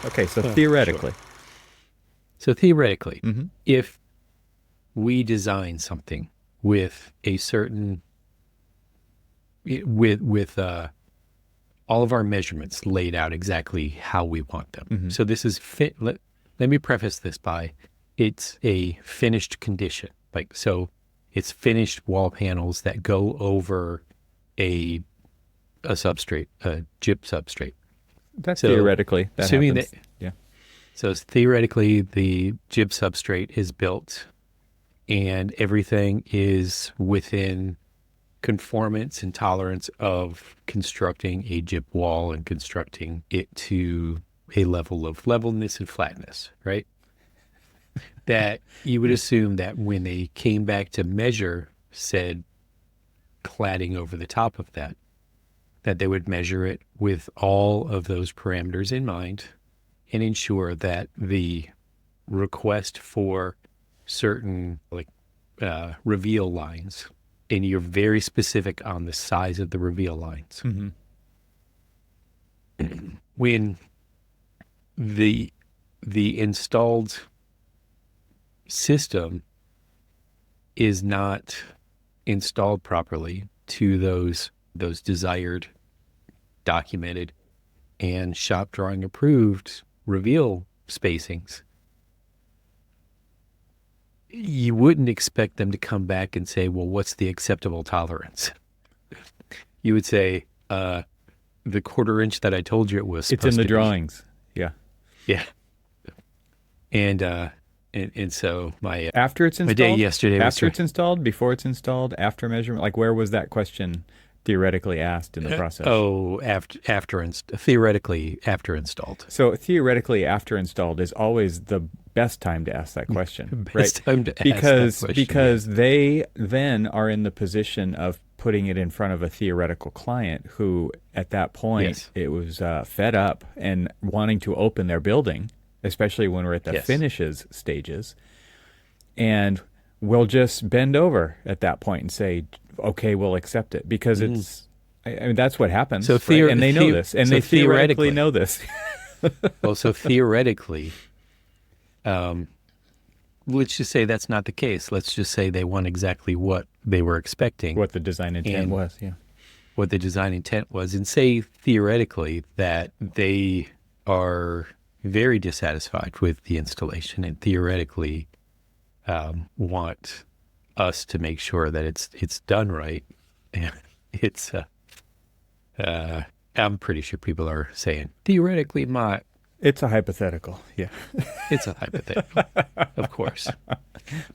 Okay, so Sure. theoretically. So theoretically, Mm-hmm. if we design something with a certain with all of our measurements laid out exactly how we want them. Mm-hmm. So this is let me preface this by it's a finished condition. Like so it's finished wall panels that go over a a substrate, a gyp substrate. That So theoretically that assuming that happens. Yeah. so theoretically the gyp substrate is built and everything is within conformance and tolerance of constructing a gyp wall and constructing it to a level of levelness and flatness, right? That you would Yeah. assume that when they came back to measure said cladding over the top of that, that they would measure it with all of those parameters in mind and ensure that the request for certain reveal lines, and you're very specific on the size of the reveal lines. Mm-hmm. When the the installed system is not installed properly to those desired, documented, and shop drawing approved reveal spacings, you wouldn't expect them to come back and say, well, what's the acceptable tolerance? You would say, the quarter inch that I told you it was It's in supposed the to be. drawings. Yeah. Yeah. And so After it's my day installed? yesterday was After it's installed? Before it's installed? After measurement? Like, where was that question theoretically asked in the process? theoretically after installed. So theoretically, after installed is always the best time to ask that question, right? Best time to ask that Because question. because they then are in the position of putting it in front of a theoretical client who, at that point, Yes. it was fed up and wanting to open their building, especially when we're at the Yes. finishes stages, and we'll just bend over at that point and say, "Okay, we'll accept it," because it's. I mean, that's what happens, So right? And they know this, and so they theoretically theoretically, know this. well, so theoretically, let's just say that's not the case. Let's just say they want exactly what they were expecting, What the design intent And- was, yeah. what the design intent was, and say theoretically that they are very dissatisfied with the installation and theoretically want us to make sure that it's done right. And it's I'm pretty sure people are saying theoretically It's a hypothetical, yeah. it's a hypothetical, of course.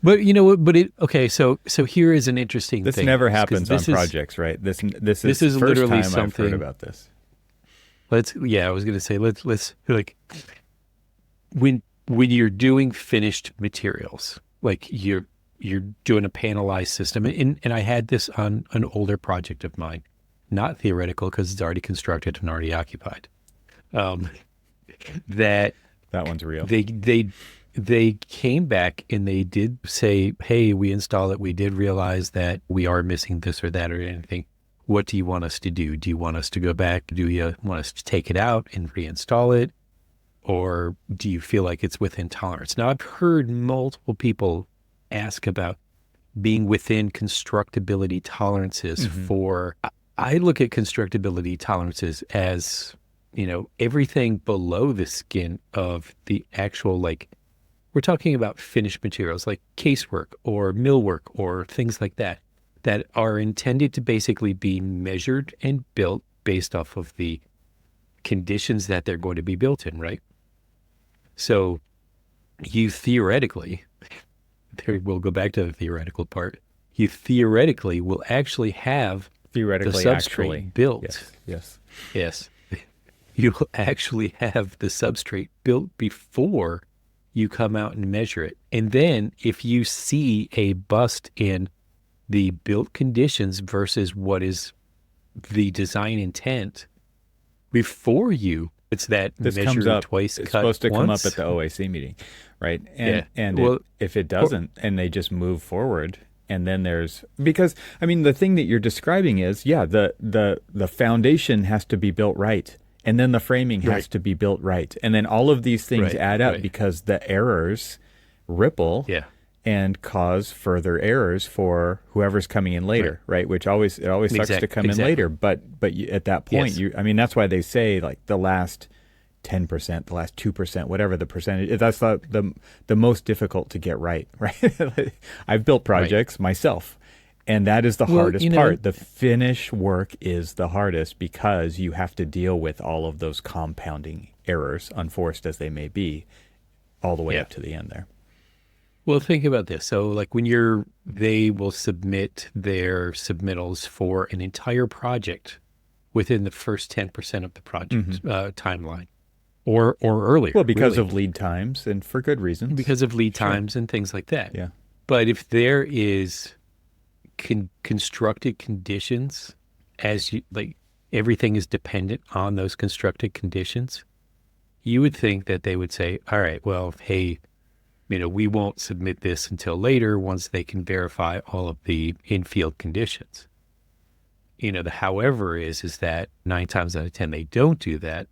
But you know what? But okay. So here is an interesting This thing. never 'cause happens on this is- projects, right? This This is is the first literally time I've heard something- about this. I was going to say let's like when you're doing finished materials, like you're doing a panelized system, and I had this on an older project of mine, not theoretical because it's already constructed and already occupied. That That one's real. they came back and they did say, hey, we install it. We did realize that we are missing this or that or anything. What do you want us to do? Do you want us to go back? Do you want us to take it out and reinstall it? Or do you feel like it's within tolerance? Now, I've heard multiple people ask about being within constructability tolerances for, I look at constructability tolerances as, everything below the skin of the actual, like, we're talking about finished materials like casework or millwork or things like that are intended to basically be measured and built based off of the conditions that they're going to be built in, right? So you theoretically, we'll go back to the theoretical part, you theoretically will actually have Theoretically, the substrate actually. built. Yes. Yes. You'll actually have the substrate built before you come out and measure it. And then if you see a bust in the built conditions versus what is the design intent before you, it's that This measure comes up. twice, It's cut supposed to come up once. at the OAC meeting, right? And Yeah. and Well, if it doesn't, and they just move forward, and then there's because the thing that you're describing is the foundation has to be built right, And then the framing has Right. to be built right. And then all of these things Right. add up Right. because the errors ripple Yeah. and cause further errors for whoever's coming in Right. later, right? Which it always sucks to come in Exactly. later. But at that point, Yes. I mean, that's why they say like the last 10%, the last 2%, whatever the percentage, that's the most difficult to get right, right? I've built projects myself, and that is the Well, hardest part. The finish work is the hardest because you have to deal with all of those compounding errors, unforced as they may be, all the way Yeah. up to the end there. Well, think about this. So, like when they will submit their submittals for an entire project within the first 10% of the project timeline, or earlier. Well, because really, of lead times and for good reasons. because of lead Sure. times and things like that. Yeah. But if there is constructed conditions, as you like, everything is dependent on those constructed conditions, you would think that they would say, all right, well, hey, we won't submit this until later once they can verify all of the in-field conditions. The however is that 9 times out of 10, they don't do that.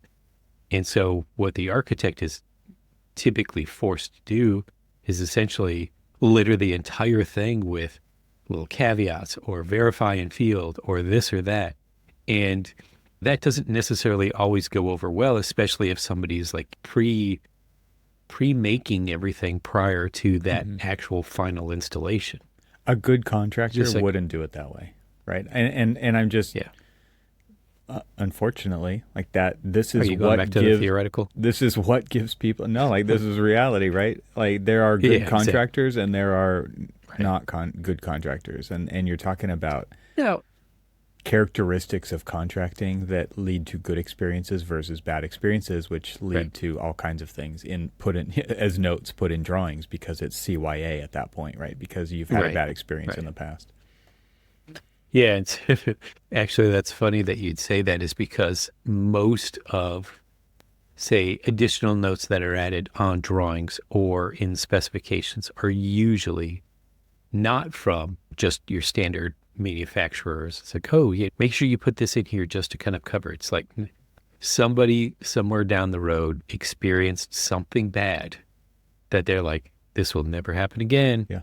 And so what the architect is typically forced to do is essentially litter the entire thing with little caveats or verify in field or this or that. And that doesn't necessarily always go over well, especially if somebody's like pre-making everything prior to that actual final installation. A good contractor Just like- wouldn't do it that way, right? And I'm just Yeah. unfortunately like that. This Are is you going what back to the gives theoretical? this is what gives people no, like this is reality, right? Like there are good Yeah, exactly. contractors and there are not good contractors, and you're talking about No. characteristics of contracting that lead to good experiences versus bad experiences, which lead Right. to all kinds of things put in as notes, put in drawings, because it's CYA at that point, right? Because you've had a Right. bad experience Right. in the past. Yeah, it's actually that's funny that you'd say that, is because most of, say, additional notes that are added on drawings or in specifications are usually not from just your standard manufacturers. It's like, oh, yeah, make sure you put this in here just to kind of cover it. It's like somebody somewhere down the road experienced something bad that they're like, this will never happen again. Yeah.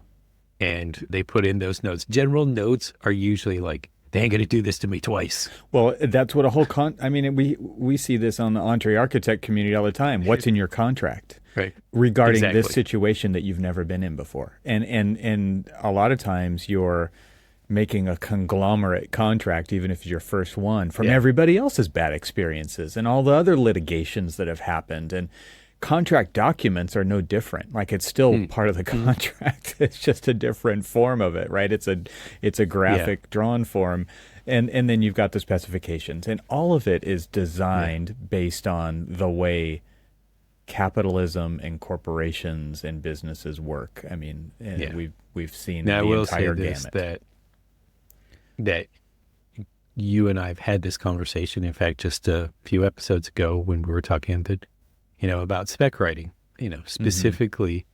And they put in those notes. General notes are usually like, they ain't going to do this to me twice. Well, that's what a whole I mean, we see this on the Entree Architect community all the time. What's in your contract? Right. Regarding this Exactly. situation that you've never been in before. And a lot of times you're making a conglomerate contract, even if it's your first one, from everybody else's bad experiences and all the other litigations that have happened. And contract documents are no different. Like it's still part of the contract. It's just a different form of it, right? It's a graphic drawn form. And then you've got the specifications. And all of it is designed based on the way capitalism and corporations and businesses work. I mean, we've seen Now, the I will say entire this, gamut. that you and I have had this conversation, in fact, just a few episodes ago when we were talking about spec writing, specifically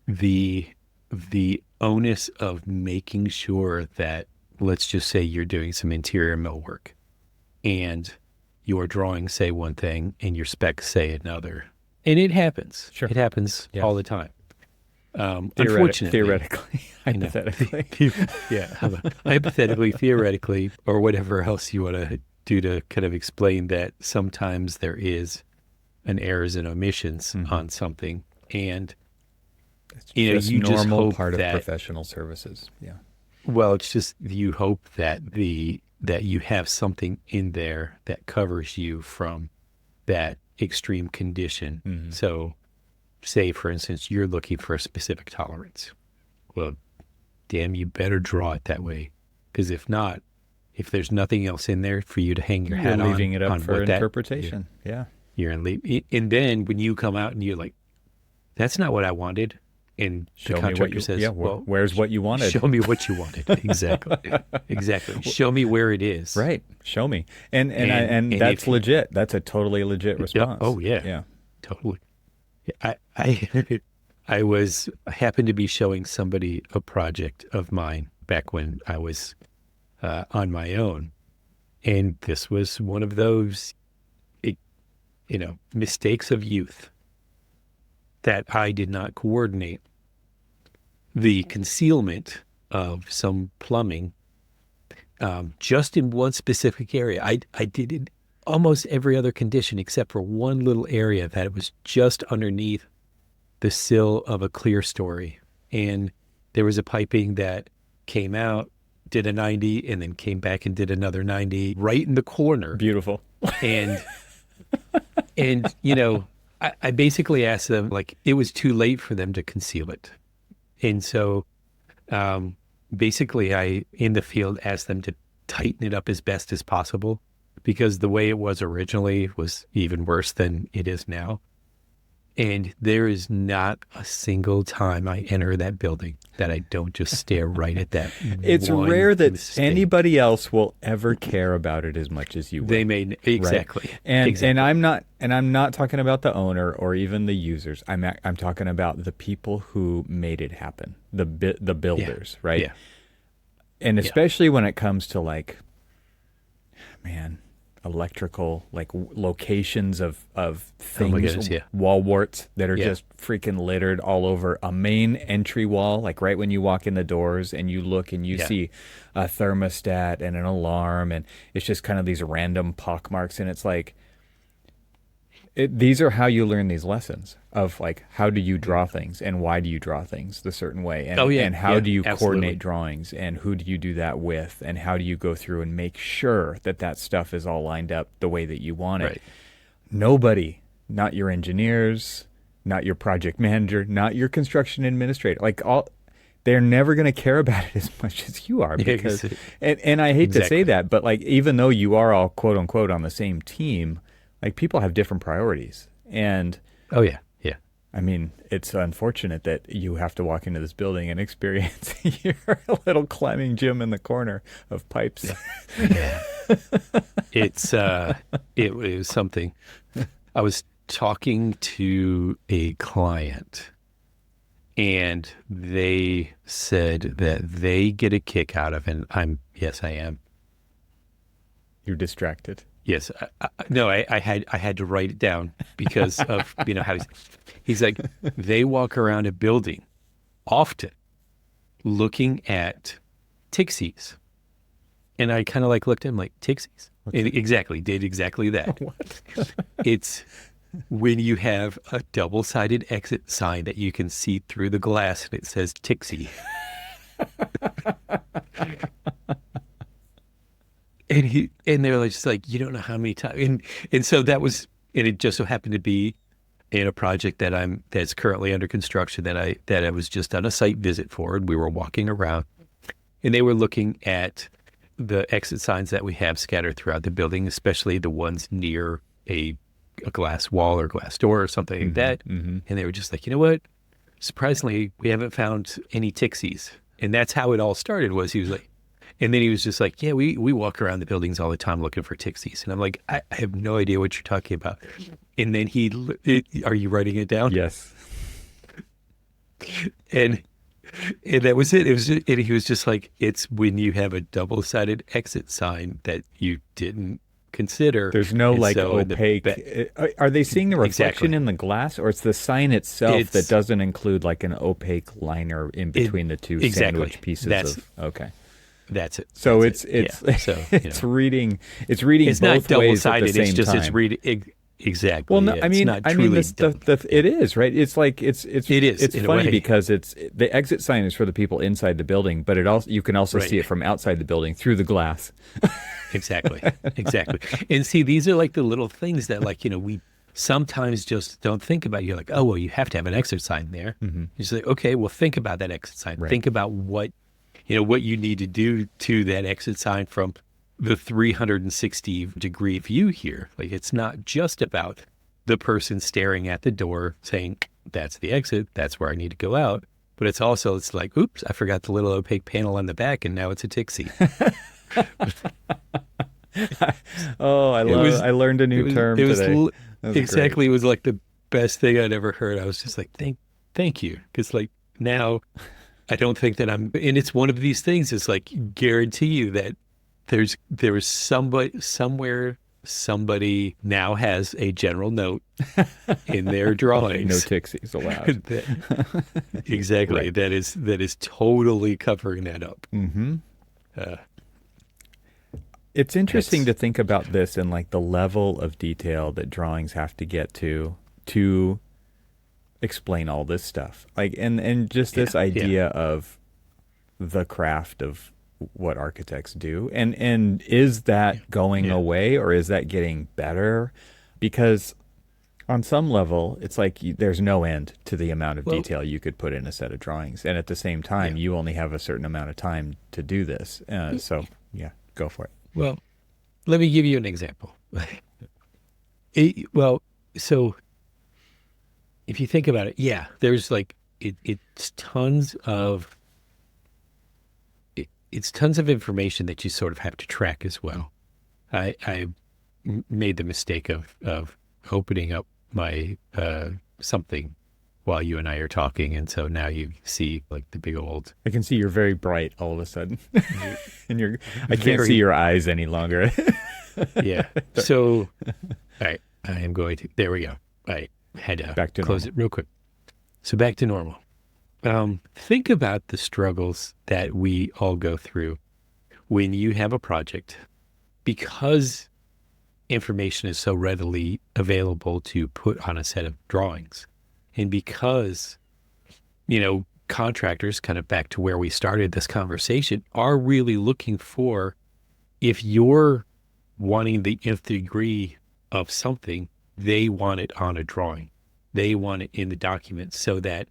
the onus of making sure that, let's just say you're doing some interior millwork and your drawings say one thing and your specs say another. And it happens. Sure. It happens Yeah. all the time. Unfortunately, Theoretically, hypothetically. hypothetically, theoretically, or whatever else you want to do to kind of explain that sometimes there is an errors and omissions on something. And, It's you just just normal hope part of that, professional services. Yeah. well, it's just you hope that that you have something in there that covers you from that extreme condition. So say, for instance, you're looking for a specific tolerance. Well, damn, you better draw it that way. Because if not, if there's nothing else in there for you to hang your hat You're on, leaving it up on for what that- interpretation. Yeah. you're in leave. And then when you come out and you're like, that's not what I wanted. And Show the me what contractor you says, well, where's what you wanted? show me what you wanted. Exactly. Exactly. Show me where it is. Right. Show me. And And that's if- legit. That's a totally legit response. Oh, yeah. Yeah. Totally. I happened to be showing somebody a project of mine back when I was on my own, and this was one of those. It mistakes of youth that I did not coordinate the concealment of some plumbing just in one specific area. I did it almost every other condition except for one little area that it was just underneath the sill of a clear story. And there was a piping that came out, did a 90, and then came back and did another 90 right in the corner. Beautiful. And I basically asked them, like, it was too late for them to conceal it. And so basically I, in the field, asked them to tighten it up as best as possible, because the way it was originally was even worse than it is now. And there is not a single time I enter that building that I don't just stare right at that. It's one rare that mistake. anybody else will ever care about it as much as you will. They made exactly. Right? And exactly. I'm not talking about the owner or even the users. I'm talking about the people who made it happen. The builders, right? Yeah. And especially when it comes to electrical, locations of things, Oh my goodness, yeah. wall warts that are Yeah. just freaking littered all over a main entry wall, like right when you walk in the doors and you look and you see a thermostat and an alarm, and it's just kind of these random pock marks, and it's like, these are how you learn these lessons of how do you draw things and why do you draw things the certain way, and, and how do you coordinate drawings, and who do you do that with, and how do you go through and make sure that stuff is all lined up the way that you want it. Right. Nobody, not your engineers, not your project manager, not your construction administrator, they're never going to care about it as much as you are, because and I hate to say that, but even though you are all quote unquote on the same team, people have different priorities. And I mean, it's unfortunate that you have to walk into this building and experience your little climbing gym in the corner of pipes. Yeah. It was something. I was talking to a client, and they said that they get a kick out of it. Yes, I am. You're distracted. Yes. I had to write it down because of, how he's like, they walk around a building often looking at Tixies. And I kind of looked at him like, Tixies? Exactly. Did exactly that. What? It's when you have a double-sided exit sign that you can see through the glass and it says Tixie. And they're just like, you don't know how many times. And so that was, and it just so happened to be in a project that's currently under construction that I was just on a site visit for, and we were walking around, and they were looking at the exit signs that we have scattered throughout the building, especially the ones near a glass wall or glass door or something like that. Mm-hmm. And they were just like, you know what? Surprisingly, we haven't found any Tixies. And that's how it all started. He was like, and then he was just like, yeah, we walk around the buildings all the time looking for Tixies. And I'm like, I have no idea what you're talking about. And then are you writing it down? Yes. And that was it. And he was just like, it's when you have a double-sided exit sign that you didn't consider. There's no opaque. Are they seeing the reflection in the glass, or it's the sign itself that doesn't include an opaque liner in between the two sandwich pieces okay. That's it. So it's reading. It's both not double-sided. ways at the same time. It's reading exactly. Well, no, I mean, it is right. It's funny because the exit sign is for the people inside the building, but you can also see it from outside the building through the glass. Exactly. And see, these are the little things that we sometimes just don't think about. You're like, oh well, you have to have an exit sign there. Mm-hmm. You're just like, okay, well, think about that exit sign. Right. Think about what you need to do to that exit sign from the 360-degree view here. It's not just about the person staring at the door saying, that's the exit, that's where I need to go out. But it's like, oops, I forgot the little opaque panel on the back, and now it's a Tixie. I learned a new term today. Exactly. Great. It was the best thing I'd ever heard. I was just like, thank you. Because now I don't think that and it's one of these things. It's guarantee you that there was somebody somewhere somebody now has a general note in their drawings. No tixies allowed. Exactly. Right. That is totally covering that up. Mm-hmm. Uh, It's interesting That's- to think about this and like the level of detail that drawings have to get to explain all this stuff. Like and just this idea of the craft of what architects do. And is that going away, or is that getting better? Because on some level, it's like there's no end to the amount of detail you could put in a set of drawings. And at the same time, you only have a certain amount of time to do this. So yeah, go for it. Well, let me give you an example. So if you think about it, there's like it's tons of information that you sort of have to track as well. I made the mistake of opening up my something while you and I are talking, and so now you see like the big old. I can see you're very bright all of a sudden, and I can't see your eyes any longer. Yeah. So, all right, I am going to. There we go. I had to Back to close normal. it real quick. So back to normal. Think about the struggles that we all go through when you have a project, because information is so readily available to put on a set of drawings. And because, contractors, kind of back to where we started this conversation, are really looking for, if you're wanting the nth degree of something, they want it on a drawing. They want it in the document so that,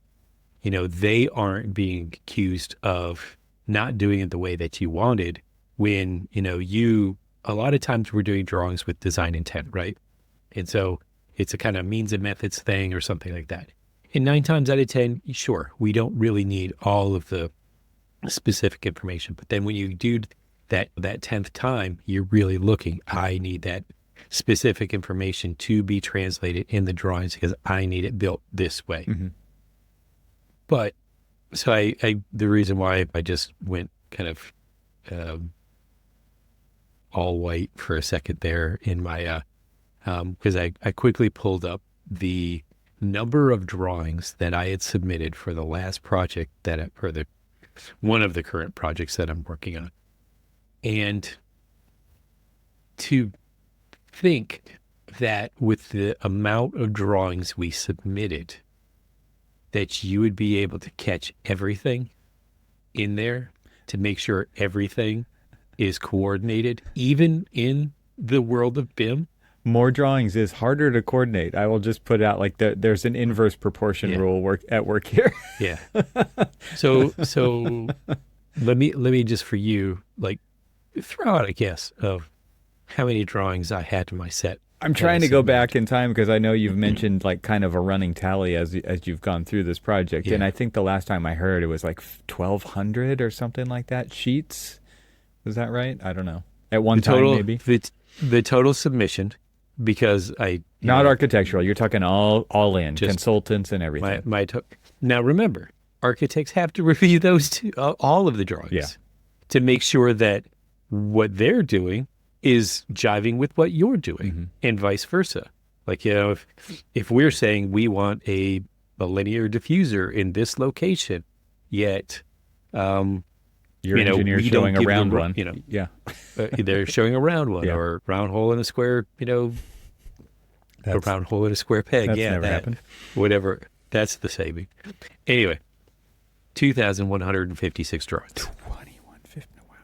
they aren't being accused of not doing it the way that you wanted when, a lot of times we're doing drawings with design intent, right? And so it's a kind of means and methods thing or something like that. And 9 times out of 10, sure, we don't really need all of the specific information. But then when you do that 10th time, you're really looking, I need that specific information to be translated in the drawings because I need it built this way. Mm-hmm. But so I the reason why I just went kind of all white for a second there in my because I quickly pulled up the number of drawings that I had submitted for the last project one of the current projects that I'm working on. And to think that with the amount of drawings we submitted, that you would be able to catch everything in there to make sure everything is coordinated, even in the world of BIM. More drawings is harder to coordinate. I will just put out like there's an inverse proportion rule at work here. Yeah. So let me just for you, like, throw out a guess of how many drawings I had to my set. I'm trying to go back in time because I know you've mentioned like kind of a running tally as you've gone through this project. Yeah. And I think the last time I heard it was like 1,200 or something like that sheets. Is that right? I don't know. At one time, maybe? The total submission, because Not architectural. You're talking all in, just consultants and everything. Now remember, architects have to review those too, all of the drawings to make sure that what they're doing is jiving with what you're doing, and vice versa. Like, if we're saying we want a linear diffuser in this location, yet your engineer showing a round one. They're showing a round one or round hole in a square, a round hole in a square peg. That's never happened. Whatever. That's the saving. Anyway, 2,156 drawings. 2,150. Wow.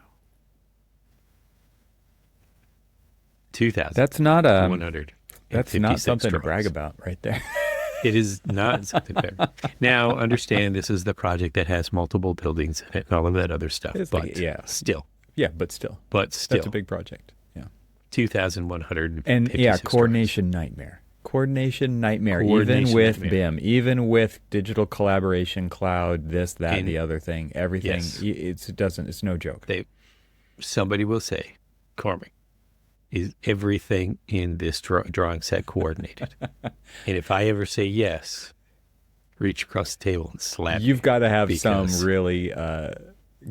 2,000. That's not 100. That's not something drawings. to brag about right there. It is not something fair. Now, understand this is the project that has multiple buildings in it and all of that other stuff. Still. Yeah, but still. That's a big project. Yeah. 2,156 And coordination nightmare. Even with BIM, even with digital collaboration, cloud, this, that, and the other thing, everything. Yes. It's no joke. Somebody will say, Cormac, is everything in this drawing set coordinated? And if I ever say yes, reach across the table and slap. You've got to have some really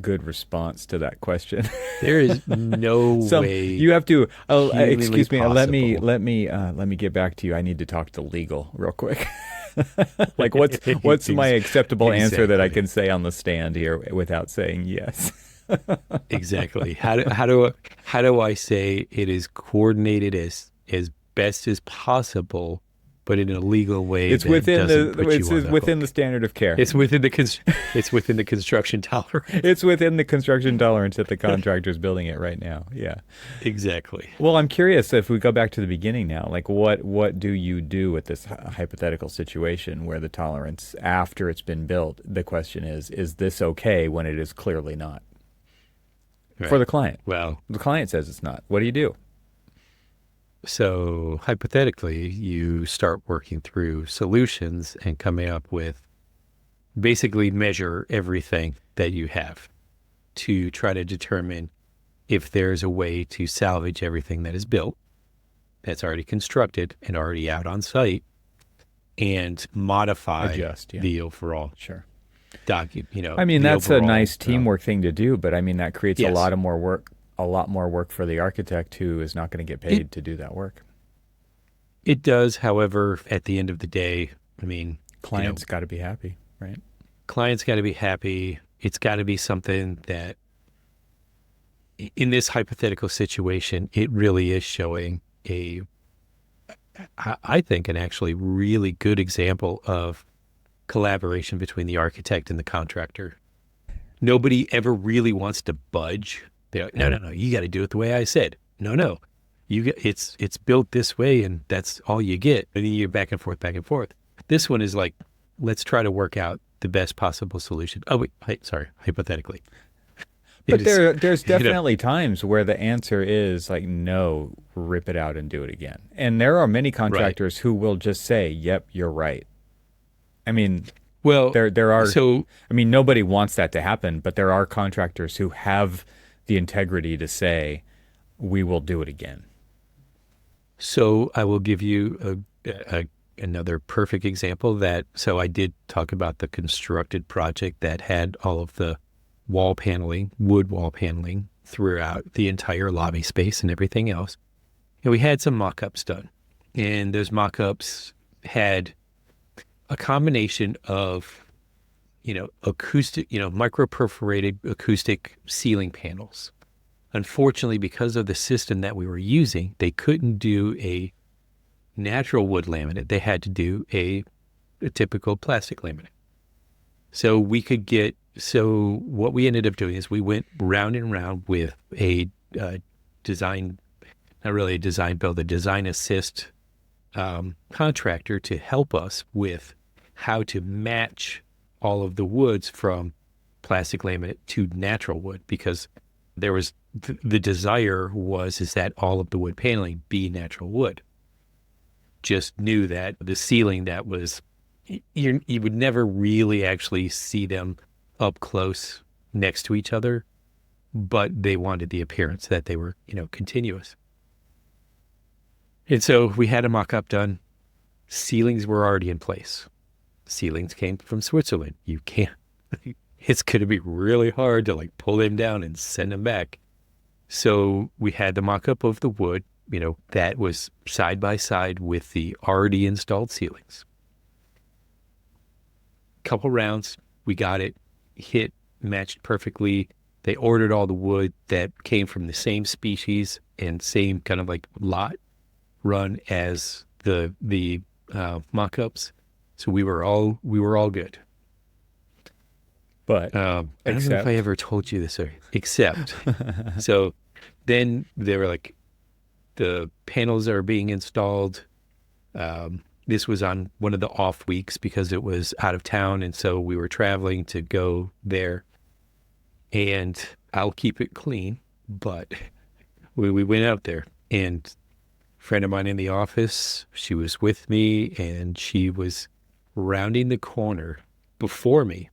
good response to that question. There is no way You have to. Oh, humanly excuse me. possible. Let me get back to you. I need to talk to legal real quick. Like, what's my acceptable answer that I Exactly. can say on the stand here without saying yes? Exactly. How do I say it is coordinated as best as possible, but in a legal way that doesn't put you on the within the hook? standard of care. It's within the it's within the construction tolerance. It's within the construction tolerance that the contractor's building it right now. Yeah. Exactly. Well, I'm curious if we go back to the beginning now, like what do you do with this hypothetical situation where the tolerance after it's been built, the question is this okay when it is clearly not for Right. the client? Well, The client says it's not. What do you do? so hypothetically, you start working through solutions and coming up with basically measure everything that you have to try to determine if there's a way to salvage everything that is built, that's already constructed and already out on site, and modify Adjust, yeah. the overall Sure. document, I mean, the that's a overall, nice teamwork thing to do, but I mean that creates yes, a lot more work for the architect who is not going to get it, paid to do that work. it does. However, at the end of the day, I mean, Clients got to be happy, right? clients got to be happy. It's got to be something that in this hypothetical situation, it really is showing I think, an actually really good example of collaboration between the architect and the contractor. Nobody ever really wants to budge. They're like, no, no, no, you got to do it the way I said. No, no, it's built this way, and that's all you get. And then you're back and forth, back and forth. This one is like, let's try to work out the best possible solution. Oh wait, sorry, hypothetically. But It is, there's you know, definitely times where the answer is like, no, rip it out and do it again. And there are many right. contractors who will just say, yep, you're right. I mean, Well, there are, so I mean, nobody wants that to happen, but there are contractors who have the integrity to say, we will do it again. So I will give you another perfect example that, so I did talk about the constructed project that had all of the wall paneling, wood wall paneling throughout the entire lobby space and everything else. And we had some mock-ups done. And those mock-ups had a combination of, acoustic, micro perforated acoustic ceiling panels. Unfortunately, because of the system that we were using, they couldn't do a natural wood laminate. They had to do a typical plastic laminate. So what we ended up doing is we went round and round with a design, not really a design build, a design assist contractor to help us with how to match all of the woods from plastic laminate to natural wood, because there was the desire is that all of the wood paneling be natural wood. Just knew that the ceiling that was, you would never really actually see them up close next to each other, but they wanted the appearance that they were, continuous. And so we had a mock-up done. Ceilings were already in place. Ceilings came from Switzerland. You can't, it's going to be really hard to like pull them down and send them back. So we had the mock-up of the wood, that was side by side with the already installed ceilings. Couple rounds, we got it, hit, matched perfectly. They ordered all the wood that came from the same species and same kind of like lot run as the mock-ups. So we were all good. But I don't know if I ever told you this, except, so then they were like, the panels are being installed. This was on one of the off weeks because it was out of town. And so we were traveling to go there, and I'll keep it clean, but we went out there, and a friend of mine in the office, she was with me, and she was rounding the corner before me.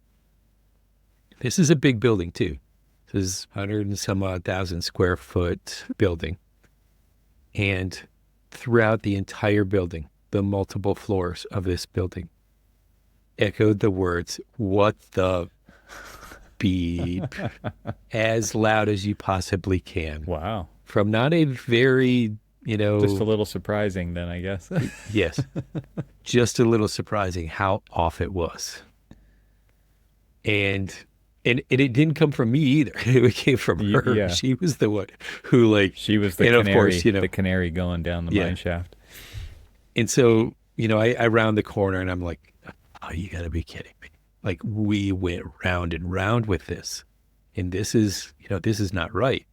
This is a big building too. This is 100 and some odd thousand square foot building. And throughout the entire building, the multiple floors of this building echoed the words, "What the?" beep as loud as you possibly can Wow. from not a very, Just a little surprising then, I guess. yes, just a little surprising how off it was. And it didn't come from me either. It came from her. Yeah. She was the one who She was the and canary, of course, the canary going down the Yeah. mine shaft. And so, I round the corner and I'm like, oh, you gotta be kidding me. Like we went round and round with this. And this is not right.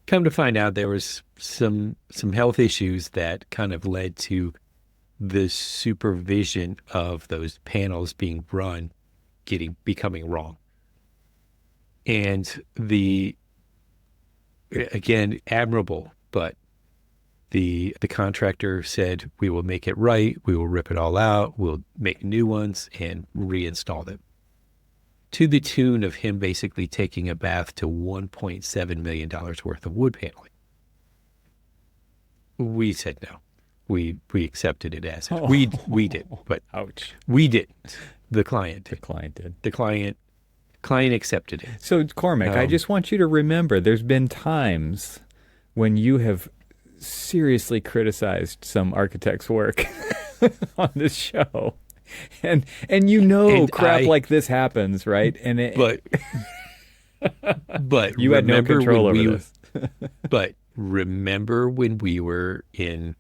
Come to find out there was some health issues that kind of led to the supervision of those panels being run becoming wrong. And again, admirable, but the contractor said, we will make it right. We will rip it all out. We'll make new ones and reinstall them. To the tune of him basically taking a bath to $1.7 million worth of wood paneling. We said no. We accepted it as it. We did, but Ouch. we didn't. The client The did. client did. The client accepted it. So, Cormac, I just want you to remember there's been times when you have seriously criticized some architect's work on this show. And crap like this happens, right? And but you had no control over this. But remember when we were in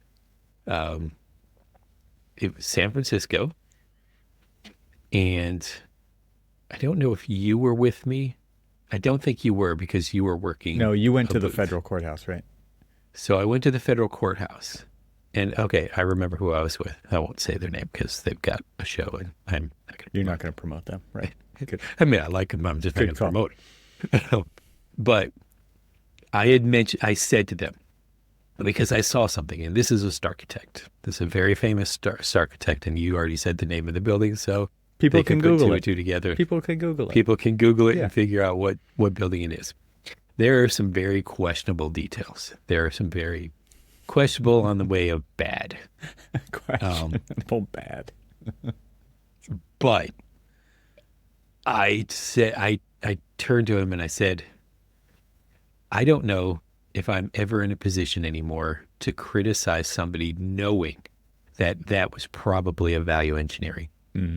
it was San Francisco, and I don't know if you were with me. I don't think you were because you were working. No, you went to the booth. federal courthouse, right? So I went to the federal courthouse, and okay, I remember who I was with. I won't say their name because they've got a show, and I'm not going to. You're not going to promote them, right? Good. I mean, I like them. I'm just not Good going to call. promote it. But I said to them, because I saw something, and this is a starchitect. This is a very famous starchitect, and you already said the name of the building, so People they can put Google two it. and two together. People can Google it. People can Google it Yeah. and figure out what building it is. There are some very questionable details. There are some very questionable on the way of bad. Questionable bad. But I turned to him and I said, I don't know if I'm ever in a position anymore to criticize somebody knowing that was probably a value engineering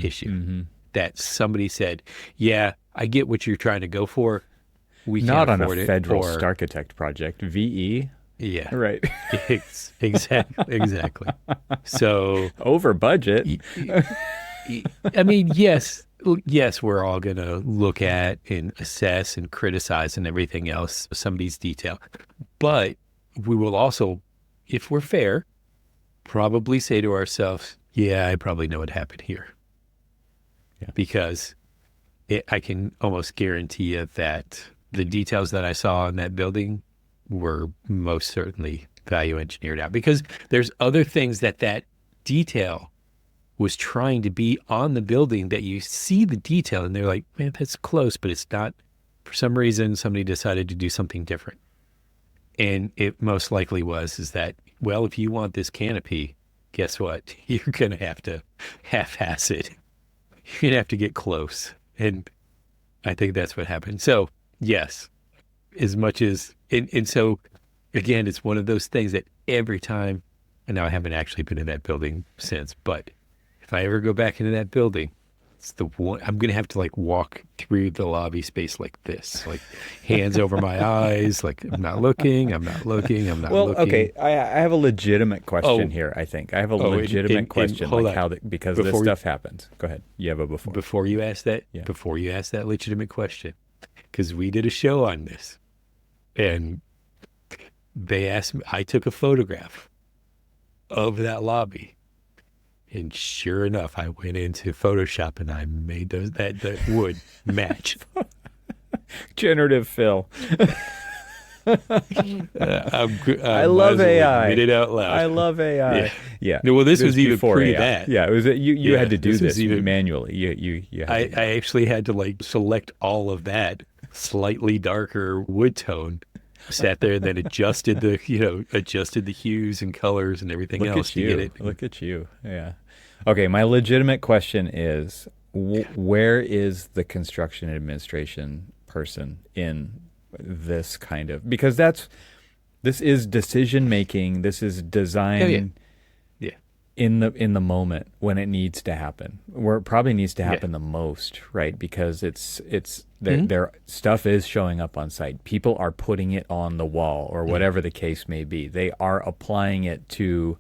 issue. Mm-hmm. That somebody said, yeah, I get what you're trying to go for. We Not can't on a afford it, federal or- starchitect project. VE. Yeah. Right. Exactly. So, Over budget. I mean, yes, we're all going to look at and assess and criticize and everything else, somebody's detail. But we will also, if we're fair, probably say to ourselves, yeah, I probably know what happened here. Yeah. Because I can almost guarantee you that the details that I saw in that building were most certainly value engineered out, because there's other things that detail was trying to be on the building that you see the detail and they're like, man, that's close, but it's not. For some reason, somebody decided to do something different. And it most likely is that, well, if you want this canopy, guess what? You're going to have to half-ass it. You're going to have to get close. And I think that's what happened. So, yes, as much as, and so, again, it's one of those things that every time, and now I haven't actually been in that building since, but if I ever go back into that building, it's the one, I'm going to have to like walk through the lobby space like this, like hands over my eyes, like I'm not looking. Well, okay, I have a legitimate question here, I think. I have a legitimate question, hold like on. because Before this we- stuff happens. Go ahead. You have a before. Before you ask that, Yeah. before you ask that legitimate question, because we did a show on this, and they asked me, I took a photograph of that lobby, and sure enough, I went into Photoshop and I made that wood match. Generative fill. I love AI. Admit it out loud. I love AI. Yeah. Yeah. No, well, this was even before pre AI. that. Yeah, it was. You Yeah, had to do this was this even- manually. You had I to, actually had to like select all of that slightly darker wood tone. Sat there and then adjusted the hues and colors and everything look else at to you. get it. Look at you. Yeah. Okay, my legitimate question is, Where is the construction administration person in this kind of, because this is decision making, this is Oh yeah, design yeah, in the moment when it needs to happen, where it probably needs to yeah. happen the most, right? Because it's Hmm. their stuff is showing up on site. People are putting it on the wall or Hmm. whatever the case may be. They are applying it to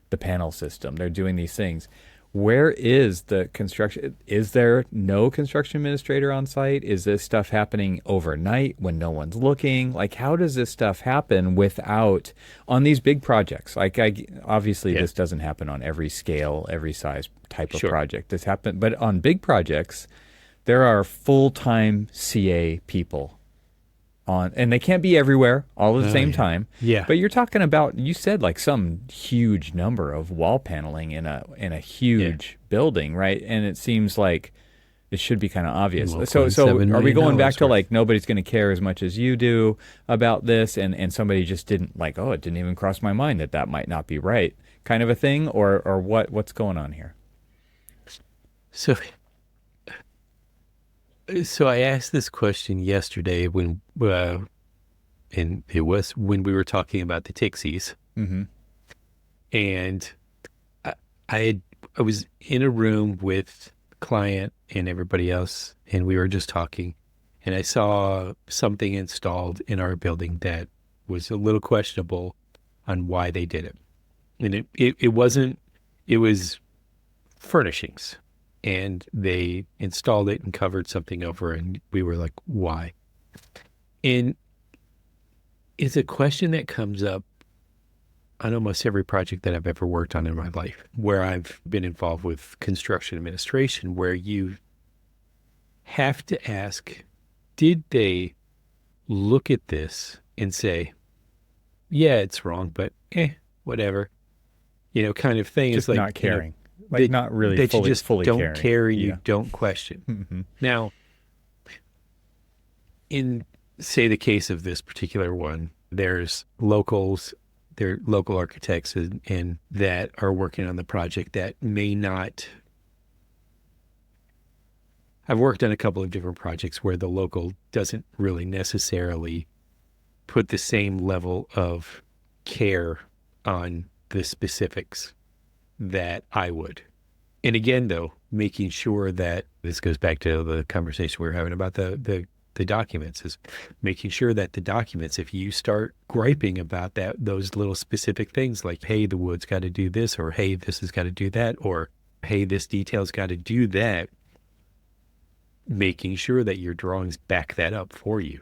the panel system. They're doing these things. Where is the construction? Is there no construction administrator on site? Is this stuff happening overnight when no one's looking? Like, how does this stuff happen without on these big projects? Like, obviously, Yeah, this doesn't happen on every scale, every size type of sure. project. This happen, but on big projects, there are full-time CA people on, and they can't be everywhere all at the Oh same yeah, time. yeah, But you're talking about, you said like some huge number of wall paneling in a yeah. huge building, right? And it seems like it should be kind of obvious. So $1.7 are we million going back to worth. like nobody's going to care as much as you do about this, and somebody just didn't like, oh, it didn't even cross my mind that that might not be right, kind of a thing, or what's going on here? So, so I asked this question yesterday and it was when we were talking about the Tixies, Mm-hmm. and I, I was in a room with the client and everybody else, and we were just talking, and I saw something installed in our building that was a little questionable on why they did it, and it wasn't, it was furnishings, and they installed it and covered something over, and we were like, why? And it's a question that comes up on almost every project that I've ever worked on in my life, where I've been involved with construction administration, where you have to ask, did they look at this and say, yeah, it's wrong, but whatever, kind of thing. Is Just like, not caring, like that, not really that you fully just fully don't caring. care and you Yeah. don't question. Mm-hmm. Now, in say the case of this particular one, there's locals, there are local architects and that are working on the project that may not. I've worked on a couple of different projects where the local doesn't really necessarily put the same level of care on the specifics that I would. And again, though, making sure that this goes back to the conversation we were having about the documents, is making sure that the documents, if you start griping about those little specific things like, hey, the wood's got to do this, or hey, this has got to do that, or hey, this detail's got to do that, making sure that your drawings back that up for you,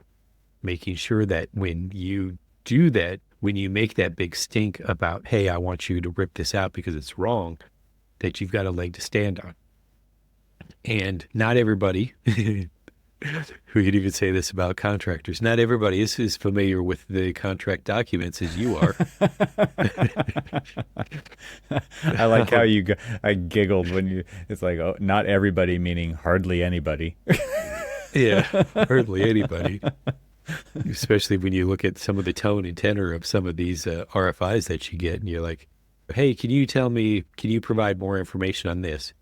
making sure that when you do that, when you make that big stink about, hey, I want you to rip this out because it's wrong, that you've got a leg to stand on. And not everybody, we could even say this about contractors, not everybody is as familiar with the contract documents as you are. I like how I giggled when it's like, oh, not everybody, meaning hardly anybody. Yeah, hardly anybody. Especially when you look at some of the tone and tenor of some of these RFIs that you get, and you're like, hey, can you provide more information on this?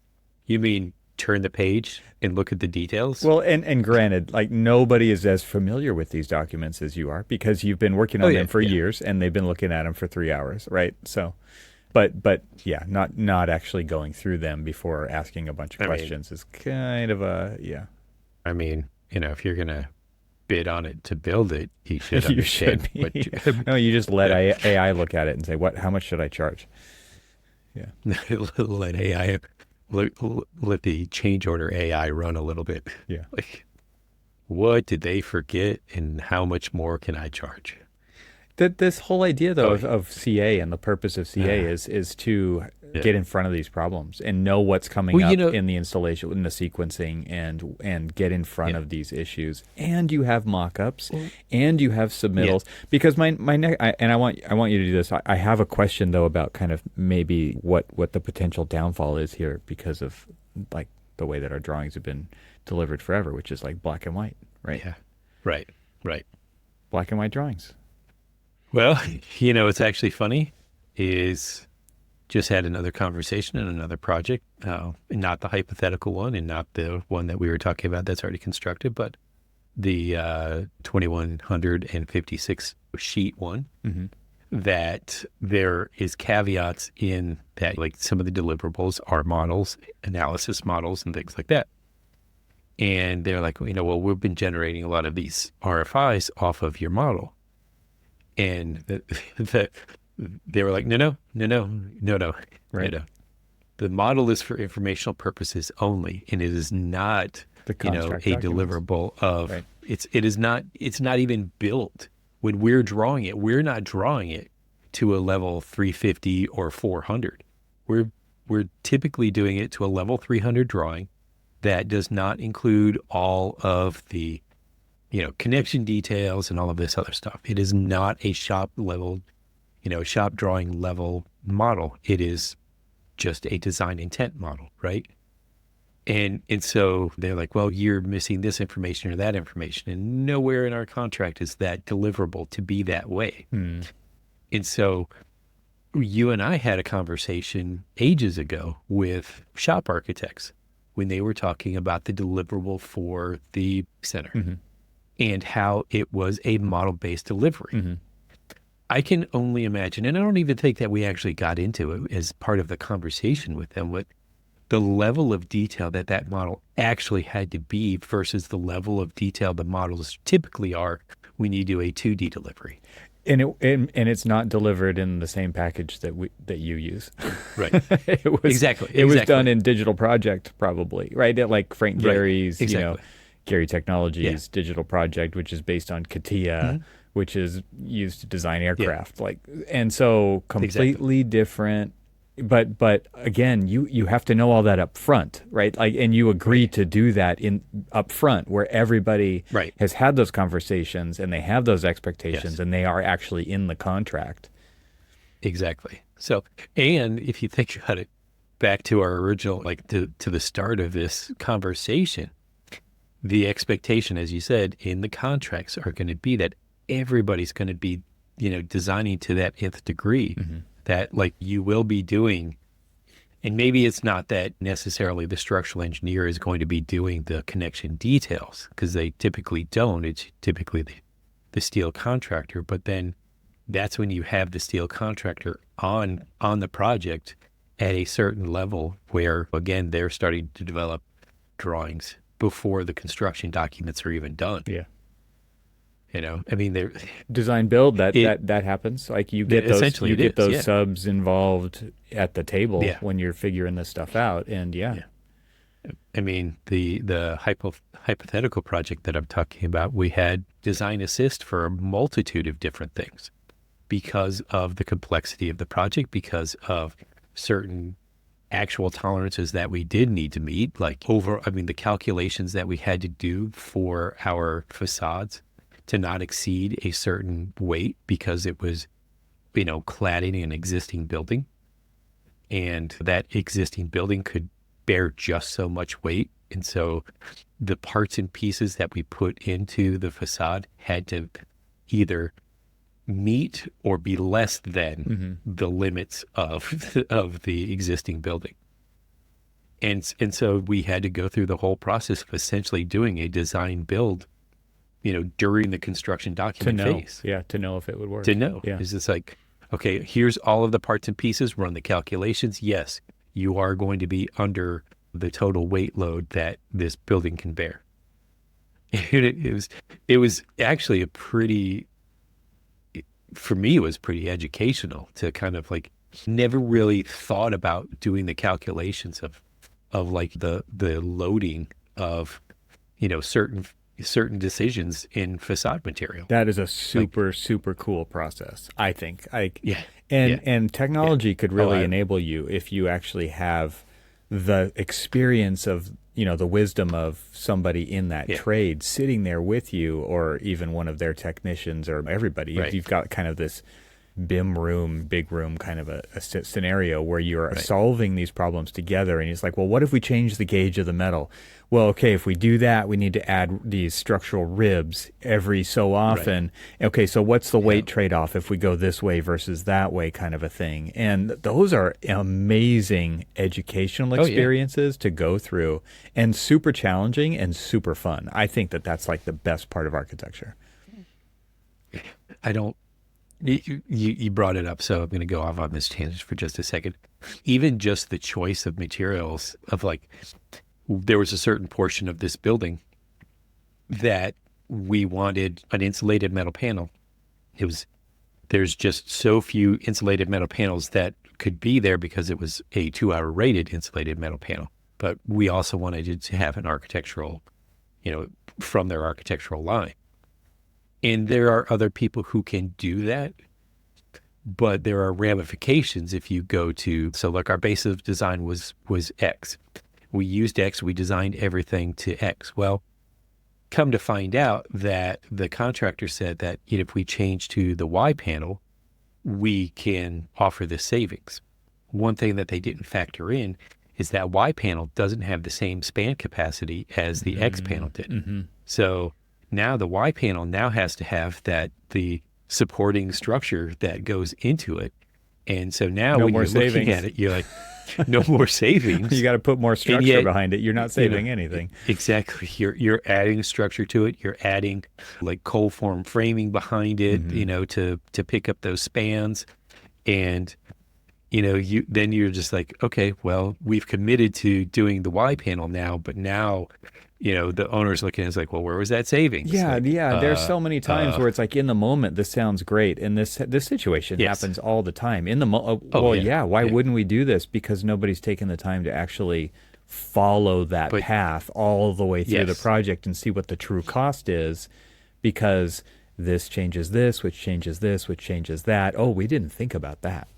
You mean turn the page and look at the details? Well, and granted, like nobody is as familiar with these documents as you are because you've been working on them for years and they've been looking at them for 3 hours, right? So, but yeah, not actually going through them before asking a bunch of questions is kind of a, yeah. I mean, if you're gonna bid on it to build it, you should You should understand be. what No, you just let AI look at it and say, how much should I charge? Yeah. let AI let the change order AI run a little bit. Yeah. Like, what did they forget, and how much more can I charge? This whole idea, though, of CA and the purpose of CA is to get in front of these problems and know what's coming up in the installation, in the sequencing, and get in front of these issues. And you have mock-ups, and you have submittals. Because I want you to do this. I have a question though about kind of maybe what the potential downfall is here because of like the way that our drawings have been delivered forever, which is like black and white, right? Yeah, right. Black and white drawings. Well, it's actually funny is just had another conversation in another project, not the hypothetical one and not the one that we were talking about that's already constructed, but the 2156 sheet one, that there is caveats in that, like some of the deliverables are models, analysis models and things like that. And they're like, well, we've been generating a lot of these RFIs off of your model. And they were like, no. Right. No. The model is for informational purposes only, and it is not, The a construct documents. deliverable of. Right. It's not even built. When we're drawing it, we're not drawing it to a level 350 or 400. We're typically doing it to a level 300 drawing that does not include all of the, connection details and all of this other stuff. It is not a shop level, shop drawing level model. It is just a design intent model, right? And so they're like, well, you're missing this information or that information. And nowhere in our contract is that deliverable to be that way. And so you and I had a conversation ages ago with shop architects when they were talking about the deliverable for the center and how it was a model-based delivery. I can only imagine, and I don't even think that we actually got into it as part of the conversation with them, with the level of detail that model actually had to be versus the level of detail the models typically are when you do a 2D delivery. And it's not delivered in the same package that you use. Right. It was done in Digital Project probably, right? Like Frank Gehry's, Gehry Technologies Digital Project, which is based on CATIA, which is used to design aircraft. And so completely different. But again, you have to know all that up front, right? And you agree to do that in up front, where everybody has had those conversations and they have those expectations and they are actually in the contract. Exactly. So, and if you think about it, back to our original, to the start of this conversation, the expectation, as you said, in the contracts are going to be that everybody's going to be, designing to that nth degree. That you will be doing, and maybe it's not that necessarily the structural engineer is going to be doing the connection details, because they typically don't. It's typically the steel contractor, but then that's when you have the steel contractor on the project at a certain level where, again, they're starting to develop drawings before the construction documents are even done. Yeah. They're design build that happens. You get those subs involved at the table when you're figuring this stuff out. And the hypothetical project that I'm talking about, we had design assist for a multitude of different things because of the complexity of the project, because of certain actual tolerances that we did need to meet, the calculations that we had to do for our facades to not exceed a certain weight because it was, cladding an existing building. And that existing building could bear just so much weight. And so the parts and pieces that we put into the facade had to either meet or be less than the limits of the existing building. And so we had to go through the whole process of essentially doing a design build during the construction document phase. Yeah, to know if it would work. To know. Yeah. It's just okay, here's all of the parts and pieces, run the calculations. Yes, you are going to be under the total weight load that this building can bear. It was actually for me, it was pretty educational to kind of never really thought about doing the calculations of the loading of, certain decisions in facade material. That is a super cool process, I think. And technology could really enable you if you actually have the experience of, the wisdom of somebody in that trade sitting there with you, or even one of their technicians or everybody. You've got kind of this BIM room, big room kind of a scenario where you're Right. solving these problems together. And it's like, well, what if we change the gauge of the metal? Well, okay, if we do that, we need to add these structural ribs every so often. Okay, so what's the weight trade-off if we go this way versus that way, kind of a thing? And those are amazing educational experiences to go through, and super challenging and super fun. I think that's like the best part of architecture. I don't, you brought it up, so I'm going to go off on this tangent for just a second. Even just the choice of materials of like, there was a certain portion of this building that we wanted an insulated metal panel. There's just so few insulated metal panels that could be there because it was a 2-hour rated insulated metal panel. But we also wanted it to have an architectural, from their architectural line. And there are other people who can do that, but there are ramifications if you go to, so like our base of design was X. We used X, we designed everything to X. Well, come to find out that the contractor said that if we change to the Y panel, we can offer the savings. One thing that they didn't factor in is that Y panel doesn't have the same span capacity as the X panel did. Mm-hmm. So now the Y panel now has to have the supporting structure that goes into it. And so now when you're looking at it, you're like, no more savings. You got to put more structure behind it. You're not saving anything. Exactly. You're adding structure to it. You're adding like cold form framing behind it, to pick up those spans. And, then you're just like, okay, well, we've committed to doing the Y panel now, but now, the owner's looking at it, it's like, well, where was that savings? Yeah, there's so many times where it's like, in the moment, this sounds great. And this situation happens all the time. In the why wouldn't we do this? Because nobody's taken the time to actually follow that path all the way through the project and see what the true cost is, because this changes this, which changes this, which changes that. Oh, we didn't think about that.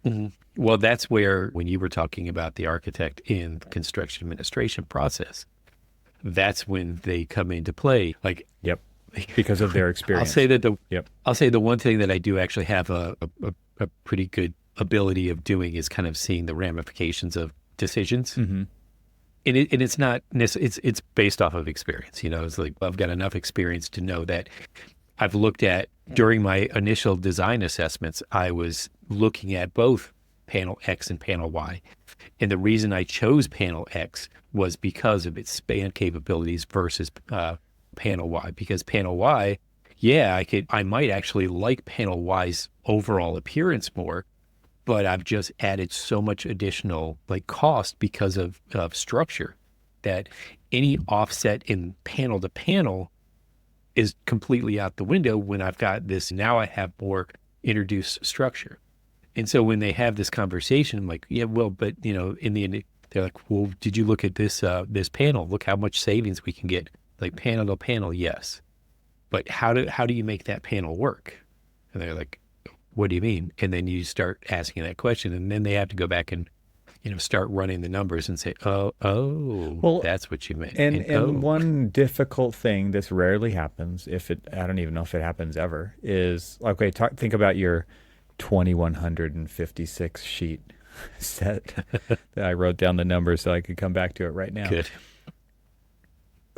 Mm-hmm. Well, that's where, when you were talking about the architect in the construction administration process, that's when they come into play. Like, because of their experience. I'll say the one thing that I do actually have a pretty good ability of doing is kind of seeing the ramifications of decisions. Mm-hmm. And it's not it's based off of experience. It's like, I've got enough experience to know that I've looked at, during my initial design assessments, I was looking at both panel X and panel Y. And the reason I chose panel X was because of its span capabilities versus panel Y. Because panel Y, I might actually like panel Y's overall appearance more, but I've just added so much additional cost because of structure that any offset in panel to panel is completely out the window when I've got this. Now I have more introduced structure. And so when they have this conversation, I'm like, but in the end, they're like, well, did you look at this panel? Look how much savings we can get. Like, panel to panel, yes. But how do you make that panel work? And they're like, what do you mean? And then you start asking that question, and then they have to go back and start running the numbers and say, well, that's what you meant. And one difficult thing, this rarely happens, I don't even know if it happens ever, is, okay, think about your 2156 sheet set. I wrote down the numbers so I could come back to it right now. Good.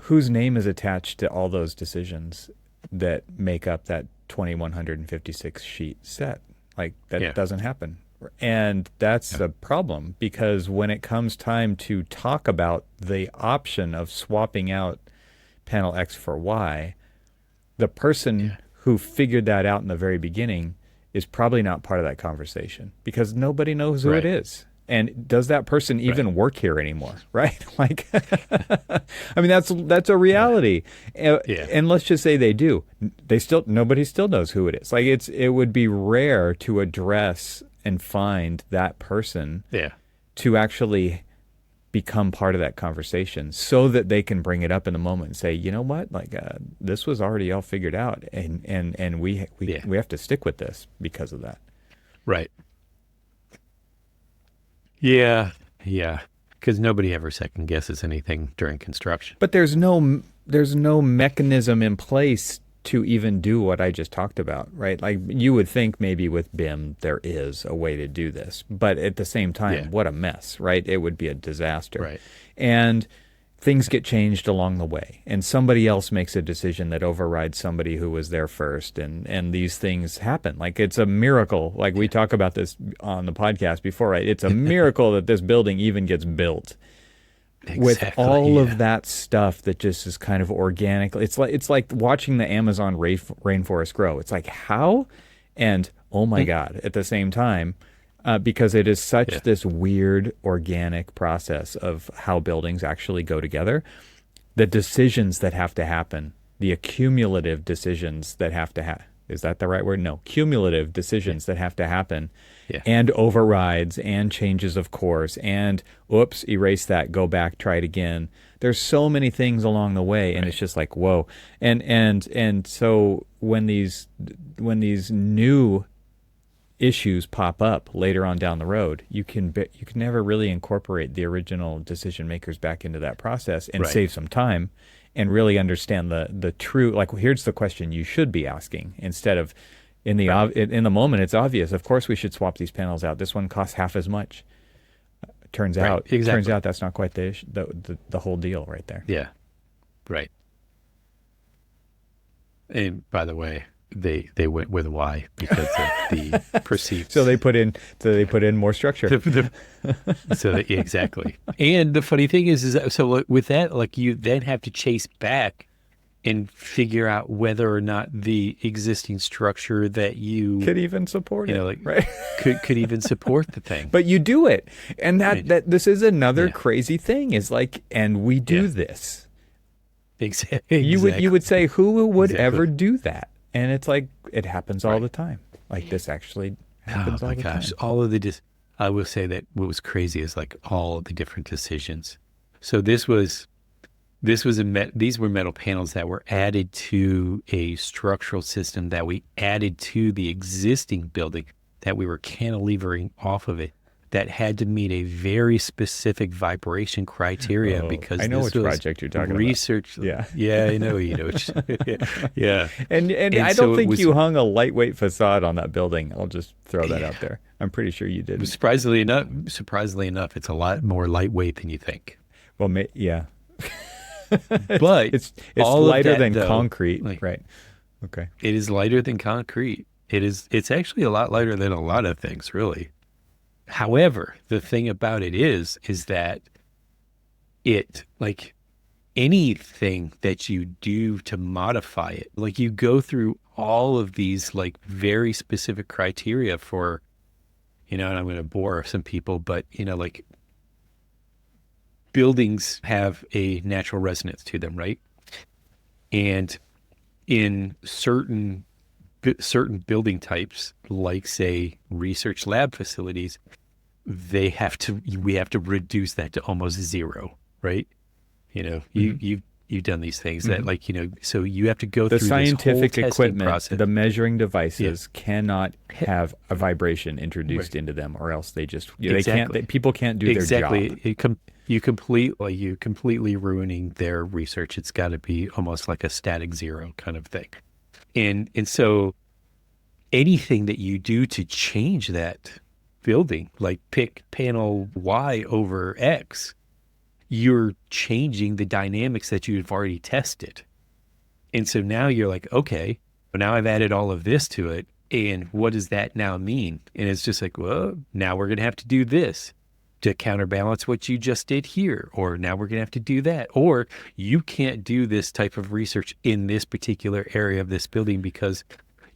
Whose name is attached to all those decisions that make up that 2156 sheet set? That doesn't happen. And that's a problem, because when it comes time to talk about the option of swapping out panel X for Y, the person who figured that out in the very beginning is probably not part of that conversation, because nobody knows who it is. And does that person even work here anymore? Right? I mean, that's a reality. And let's just say they do. Nobody still knows who it is. It would be rare to address and find that person to actually become part of that conversation, so that they can bring it up in the moment and say, you know what, this was already all figured out, and we have to stick with this because of that. Right. Yeah. Because nobody ever second guesses anything during construction. But there's no mechanism in place to even do what I just talked about, right? Like you would think maybe with BIM there is a way to do this, but at the same time, what a mess, right? It would be a disaster. Right. And things get changed along the way, and somebody else makes a decision that overrides somebody who was there first, and these things happen. Like it's a miracle. Like we talk about this on the podcast before, right? It's a miracle that this building even gets built. With all of that stuff that just is kind of organic. It's like watching the Amazon rainforest grow. It's like how, and oh my God, at the same time, because it is such this weird organic process of how buildings actually go together. The decisions that have to happen, the accumulative decisions that have to happen. Is that the right word? No, cumulative decisions that have to happen. And overrides and changes of course and oops, erase that, go back, try it again. There's so many things along the way, and it's just like whoa. And so when these new issues pop up later on down the road, you can never really incorporate the original decision makers back into that process and save some time and really understand the true, like here's the question you should be asking instead of in the moment, it's obvious. Of course, we should swap these panels out. This one costs half as much. Turns out that's not quite the whole deal right there. Yeah, right. And by the way, they went with a Y because of the perceived. So they put in more structure. Exactly. And the funny thing is that, so with that, like you then have to chase back and figure out whether or not the existing structure that you could even support right? could even support the thing. But you do it, and that this is another crazy thing is like, and we do this. Exactly. You would say who would ever do that, and it's like it happens all the time. Like this actually happens all the time. All of the I will say that what was crazy is like all of the different decisions. So these were metal panels that were added to a structural system that we added to the existing building that we were cantilevering off of it that had to meet a very specific vibration criteria because I know which project you're talking about. Yeah, I know you know. Yeah. And I don't think you hung a lightweight facade on that building. I'll just throw that out there. I'm pretty sure you did. Surprisingly enough, it's a lot more lightweight than you think. Well, yeah. But it's lighter than concrete, right? Okay. It is lighter than concrete. It's actually a lot lighter than a lot of things, really. However, the thing about it is that it, like anything that you do to modify it, like you go through all of these like very specific criteria for, and I'm going to bore some people, but like buildings have a natural resonance to them, right? And in certain building types, like say research lab facilities, we have to reduce that to almost zero, right? You've done these things that so you have to go through the scientific this whole equipment process. The measuring devices cannot have a vibration introduced into them, or else they just people can't do their job. You completely ruining their research. It's got to be almost like a static zero kind of thing. And so anything that you do to change that building, like pick panel Y over X, you're changing the dynamics that you've already tested. And so now you're like, okay, but now I've added all of this to it. And what does that now mean? And it's just like, well, now we're going to have to do this to counterbalance what you just did here. Or now we're going to have to do that. Or you can't do this type of research in this particular area of this building because,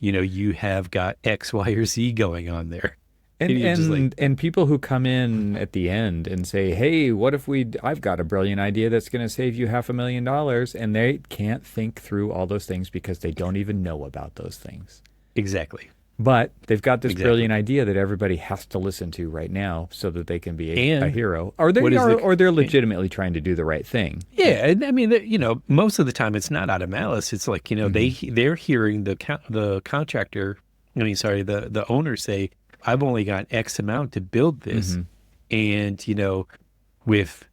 you have got X, Y, or Z going on there. And people who come in at the end and say, hey, what if I've got a brilliant idea that's going to save you $500,000, and they can't think through all those things because they don't even know about those things. Exactly. But they've got this brilliant idea that everybody has to listen to right now so that they can be a hero. Or they're legitimately trying to do the right thing. Yeah, and I mean, most of the time it's not out of malice. It's like, they're hearing the contractor, the owner say, I've only got X amount to build this. And, with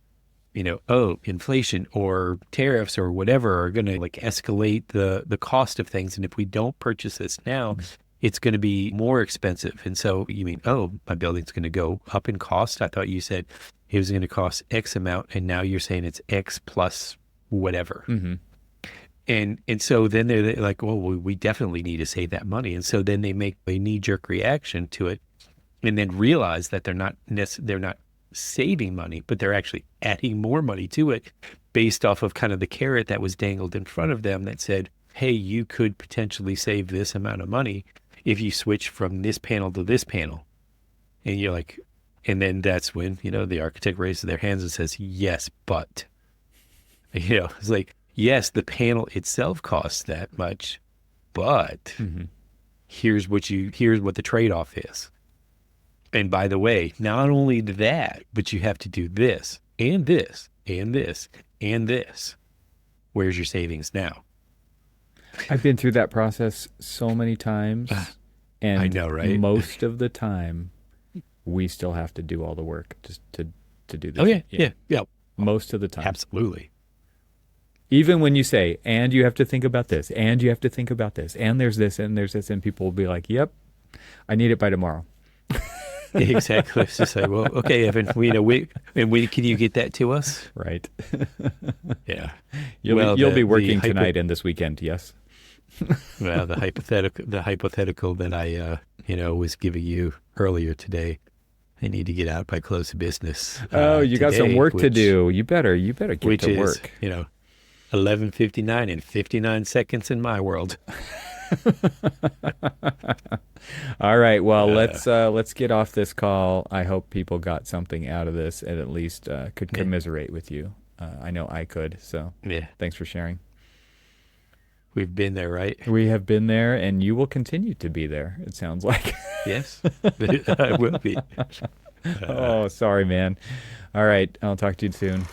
oh, inflation or tariffs or whatever are going to like escalate the cost of things. And if we don't purchase this now, it's going to be more expensive. And so you mean, oh, my building's going to go up in cost? I thought you said it was going to cost X amount. And now you're saying it's X plus whatever. Mm-hmm. And so then they're like, well, we definitely need to save that money. And so then they make a knee-jerk reaction to it and then realize that they're not saving money, but they're actually adding more money to it based off of kind of the carrot that was dangled in front of them that said, hey, you could potentially save this amount of money if you switch from this panel to this panel. And you're like, and then that's when, the architect raises their hands and says, yes, but, it's like, yes, the panel itself costs that much, but here's what the trade-off is. And by the way, not only that, but you have to do this and this and this and this. Where's your savings now? I've been through that process so many times. And I know, right? Most of the time, we still have to do all the work just to do this. Oh, yeah. Most of the time. Absolutely. Even when you say, and you have to think about this, and you have to think about this, and there's this, and there's this, and people will be like, yep, I need it by tomorrow. Exactly. It's just like, well, okay, Evan, can you get that to us? Right. Yeah. You'll be working tonight and this weekend, yes? Well, the hypothetical that I, was giving you earlier today, I need to get out by close of business. You got some work to do. You better get to work. 11:59 and 59 seconds in my world. All right. Well, let's get off this call. I hope people got something out of this and at least could commiserate with you. I know I could. So thanks for sharing. We've been there, right? We have been there, and you will continue to be there, it sounds like. Yes, I will be. Oh, sorry, man. All right. I'll talk to you soon.